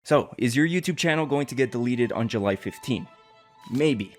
So, is your YouTube channel going to get deleted on July 15? Maybe.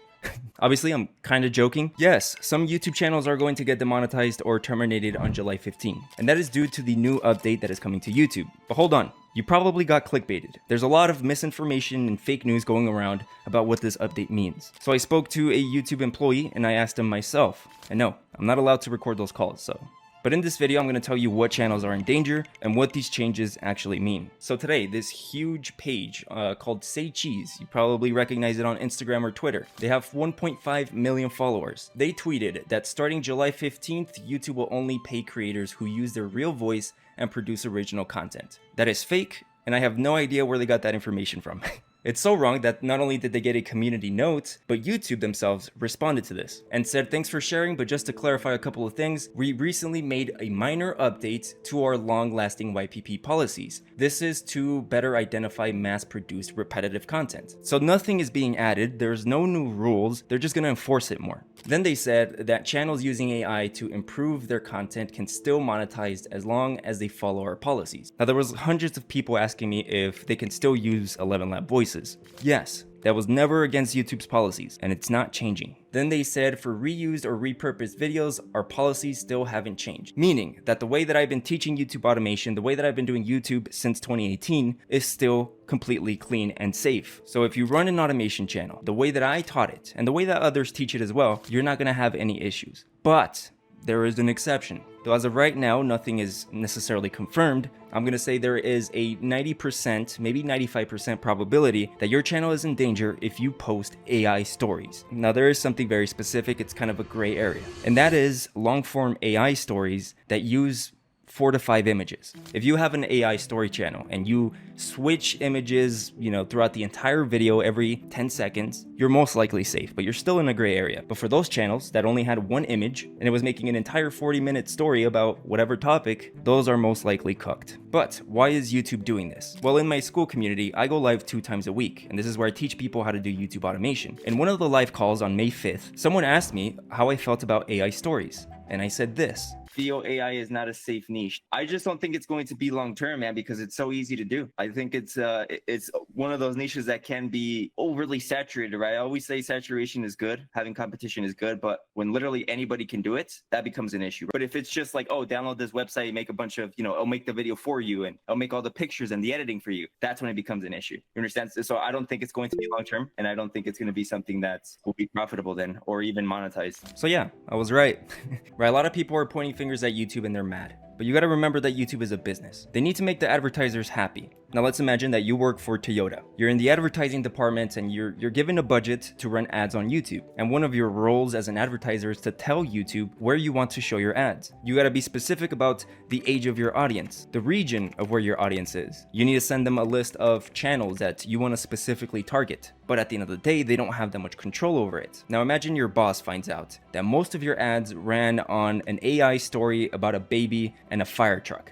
Obviously, I'm kind of joking. Yes, some YouTube channels are going to get demonetized or terminated on July 15, and that is due to the new update that is coming to YouTube. But hold on, you probably got clickbaited. There's a lot of misinformation and fake news going around about what this update means. So I spoke to a YouTube employee and I asked him myself. And no, I'm not allowed to record those calls, so. But in this video, I'm going to tell you what channels are in danger and what these changes actually mean. So today, this huge page called Say Cheese, you probably recognize it on Instagram or Twitter. They have 1.5 million followers. They tweeted that starting July 15th, YouTube will only pay creators who use their real voice and produce original content. That is fake, and I have no idea where they got that information from. It's so wrong that not only did they get a community note, but YouTube themselves responded to this and said, thanks for sharing, but just to clarify a couple of things, we recently made a minor update to our long-lasting YPP policies. This is to better identify mass-produced repetitive content. So nothing is being added, there's no new rules, they're just gonna enforce it more. Then they said that channels using AI to improve their content can still monetize as long as they follow our policies. Now there was hundreds of people asking me if they can still use 11 Lab voices. Yes, that was never against YouTube's policies, and it's not changing. Then they said for reused or repurposed videos, our policies still haven't changed. Meaning that the way that I've been teaching YouTube automation, the way that I've been doing YouTube since 2018 is still completely clean and safe. So if you run an automation channel, the way that I taught it, and the way that others teach it as well, you're not gonna have any issues. But there is an exception. Though as of right now, nothing is necessarily confirmed, I'm gonna say there is a 90%, maybe 95% probability that your channel is in danger if you post AI stories. Now there is something very specific, it's kind of a gray area, and that is long-form AI stories that use 4 to 5 images. If you have an AI story channel and you switch images, throughout the entire video every 10 seconds, you're most likely safe, but you're still in a gray area. But for those channels that only had one image and it was making an entire 40-minute story about whatever topic, those are most likely cooked. But why is YouTube doing this? Well, in my school community, I go live 2 times a week, and this is where I teach people how to do YouTube automation. In one of the live calls on May 5th, someone asked me how I felt about AI stories, and I said this. Feel AI is not a safe niche. I just don't think it's going to be long term, man, because it's so easy to do. I think it's one of those niches that can be overly saturated, right? I always say saturation is good, having competition is good, but when literally anybody can do it, that becomes an issue. But if it's just like, oh, download this website, make a bunch of, I'll make the video for you and I'll make all the pictures and the editing for you, that's when it becomes an issue. You understand? So I don't think it's going to be long term, and I don't think it's going to be something that will be profitable then or even monetized. So yeah, I was right. Right, a lot of people are pointing fingers at YouTube and they're mad. But you gotta remember that YouTube is a business. They need to make the advertisers happy. Now let's imagine that you work for Toyota. You're in the advertising department and you're given a budget to run ads on YouTube. And one of your roles as an advertiser is to tell YouTube where you want to show your ads. You gotta be specific about the age of your audience, the region of where your audience is. You need to send them a list of channels that you want to specifically target. But at the end of the day, they don't have that much control over it. Now imagine your boss finds out that most of your ads ran on an AI story about a baby and a fire truck.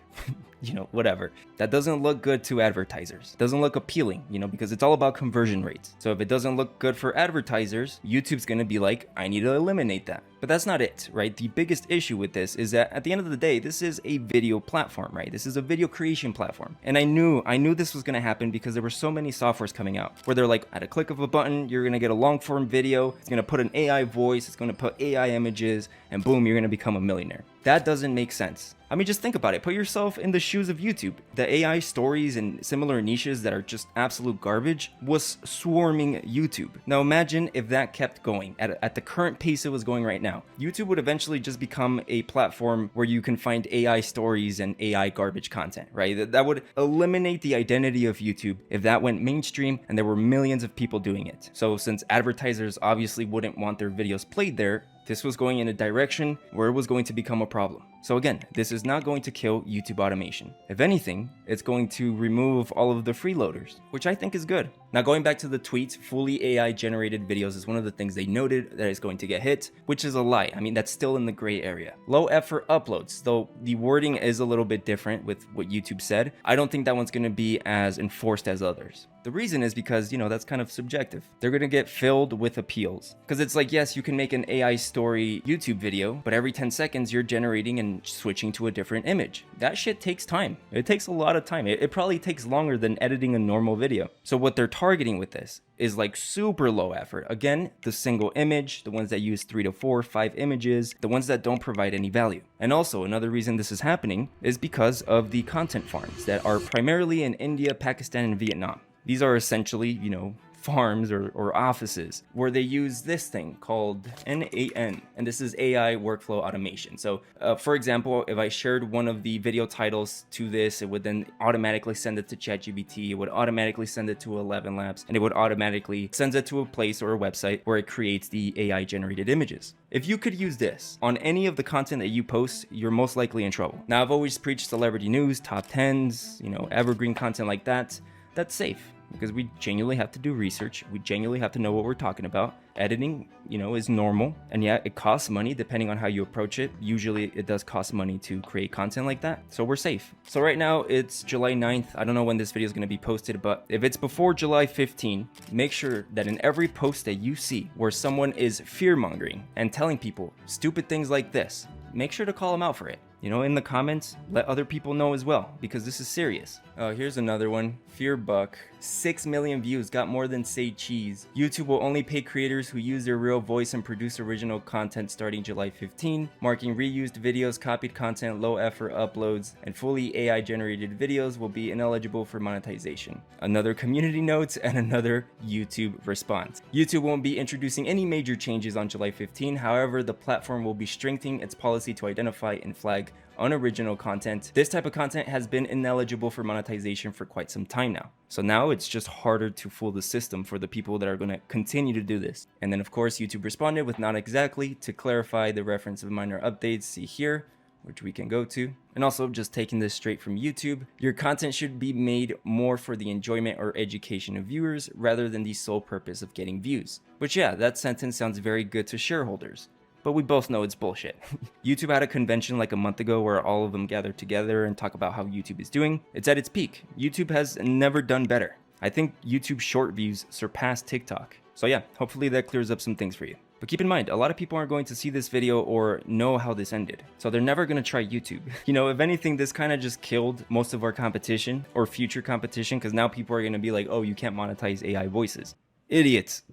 Whatever. That doesn't look good to advertisers. Doesn't look appealing, because it's all about conversion rates. So if it doesn't look good for advertisers, YouTube's gonna be like, I need to eliminate that. But that's not it, right? The biggest issue with this is that at the end of the day, this is a video platform, right? This is a video creation platform. And I knew this was gonna happen because there were so many softwares coming out where they're like, at a click of a button, you're gonna get a long form video, it's gonna put an AI voice, it's gonna put AI images, and boom, you're gonna become a millionaire. That doesn't make sense. I mean, just think about it. Put yourself in the shoes of YouTube. The AI stories and similar niches that are just absolute garbage was swarming YouTube. Now imagine if that kept going at the current pace it was going right now. YouTube would eventually just become a platform where you can find AI stories and AI garbage content, right? That would eliminate the identity of YouTube if that went mainstream and there were millions of people doing it. So since advertisers obviously wouldn't want their videos played there, this was going in a direction where it was going to become a problem. So again, this is not going to kill YouTube automation. If anything, it's going to remove all of the freeloaders, which I think is good. Now going back to the tweets, fully AI generated videos is one of the things they noted that is going to get hit, which is a lie. I mean, that's still in the gray area. Low effort uploads, though the wording is a little bit different with what YouTube said. I don't think that one's going to be as enforced as others. The reason is because, that's kind of subjective. They're going to get filled with appeals. Because it's like, yes, you can make an AI story YouTube video, but every 10 seconds you're generating and switching to to a different image. That shit takes time. It takes a lot of time. It probably takes longer than editing a normal video. So what they're targeting with this is like super low effort. Again, the single image, the ones that use 3 to 4, 5 images, the ones that don't provide any value. And also another reason this is happening is because of the content farms that are primarily in India, Pakistan, and Vietnam. These are essentially, you know, farms or offices where they use this thing called NAN, and this is AI workflow automation. So for example, if I shared one of the video titles to this, it would then automatically send it to ChatGPT, it would automatically send it to 11 Labs, and it would automatically send it to a place or a website where it creates the AI generated images. If you could use this on any of the content that you post, you're most likely in trouble. Now, I've always preached celebrity news, top 10s, you know, evergreen content like that. That's safe, because we genuinely have to do research. We genuinely have to know what we're talking about. Editing, you know, is normal, and yeah, it costs money depending on how you approach it. Usually it does cost money to create content like that, so we're safe. So right now it's July 9th. I don't know when this video is going to be posted, but if it's before July 15, make sure that in every post that you see where someone is fear-mongering and telling people stupid things like this, make sure to call them out for it. You know, in the comments, let other people know as well, because this is serious. Here's another one. Fearbuck. 6 million views, got more than Say Cheese. YouTube will only pay creators who use their real voice and produce original content starting July 15, marking reused videos, copied content, low effort uploads, and fully AI generated videos will be ineligible for monetization. Another community note and another YouTube response. YouTube won't be introducing any major changes on July 15, however, the platform will be strengthening its policy to identify and flag unoriginal content. This type of content has been ineligible for monetization for quite some time now. So now it's just harder to fool the system for the people that are going to continue to do this. And then of course YouTube responded with not exactly to clarify the reference of minor updates, see here, which we can go to. And also, just taking this straight from YouTube, your content should be made more for the enjoyment or education of viewers rather than the sole purpose of getting views. Which yeah, that sentence sounds very good to shareholders, but we both know it's bullshit. YouTube had a convention like a month ago where all of them gathered together and talk about how YouTube is doing. It's at its peak. YouTube has never done better. I think YouTube short views surpassed TikTok. So yeah, hopefully that clears up some things for you. But keep in mind, a lot of people aren't going to see this video or know how this ended, so they're never going to try YouTube. You know, if anything, this kind of just killed most of our competition or future competition, because now people are going to be like, oh, you can't monetize AI voices. Idiots.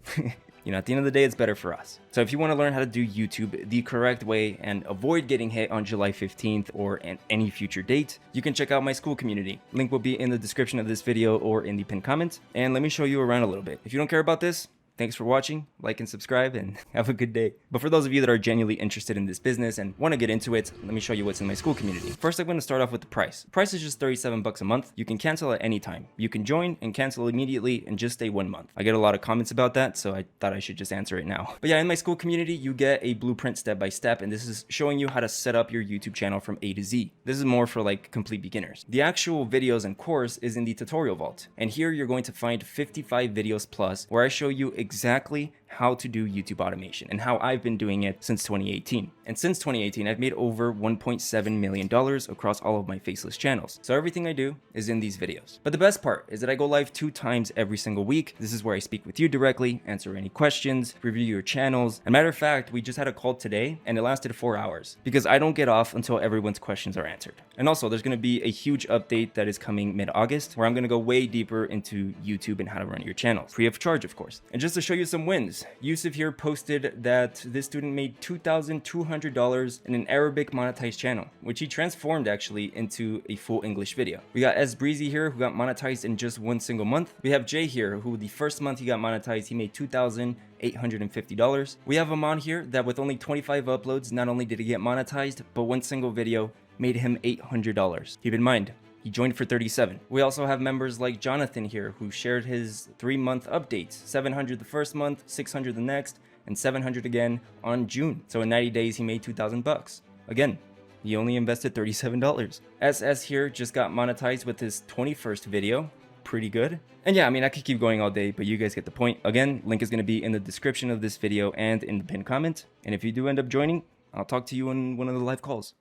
You know, at the end of the day, it's better for us. So if you want to learn how to do YouTube the correct way and avoid getting hit on July 15th or any future date, you can check out my school community. Link will be in the description of this video or in the pinned comment. And let me show you around a little bit. If you don't care about this, thanks for watching, like and subscribe, and have a good day. But for those of you that are genuinely interested in this business and want to get into it, let me show you what's in my school community. First, I'm going to start off with the price. The price is just 37 bucks a month. You can cancel at any time. You can join and cancel immediately and just stay 1 month. I get a lot of comments about that, so I thought I should just answer it now. But yeah, in my school community, you get a blueprint step by step, and this is showing you how to set up your YouTube channel from A to Z. This is more for like complete beginners. The actual videos and course is in the tutorial vault, and here you're going to find 55 videos plus where I show you exactly how to do YouTube automation and how I've been doing it since 2018. And since 2018, I've made over $1.7 million across all of my Faceless channels. So everything I do is in these videos. But the best part is that I go live 2 times every single week. This is where I speak with you directly, answer any questions, review your channels. And matter of fact, we just had a call today and it lasted 4 hours because I don't get off until everyone's questions are answered. And also, there's going to be a huge update that is coming mid-August where I'm going to go way deeper into YouTube and how to run your channel, free of charge, of course. And just to show you some wins, Yusuf here posted that this student made $2,200 in an Arabic monetized channel, which he transformed actually into a full English video. We got S Breezy here who got monetized in just 1 single month. We have Jay here who the first month he got monetized, he made $2,850. We have Aman here that with only 25 uploads, not only did he get monetized, but 1 single video made him $800. Keep in mind, he joined for 37. We also have members like Jonathan here who shared his 3-month updates, 700 the first month, 600 the next, and 700 again on June. So in 90 days, he made 2,000 bucks. Again, he only invested $37. SS here just got monetized with his 21st video. Pretty good. And yeah, I mean, I could keep going all day, but you guys get the point. Again, link is going to be in the description of this video and in the pinned comment. And if you do end up joining, I'll talk to you in one of the live calls.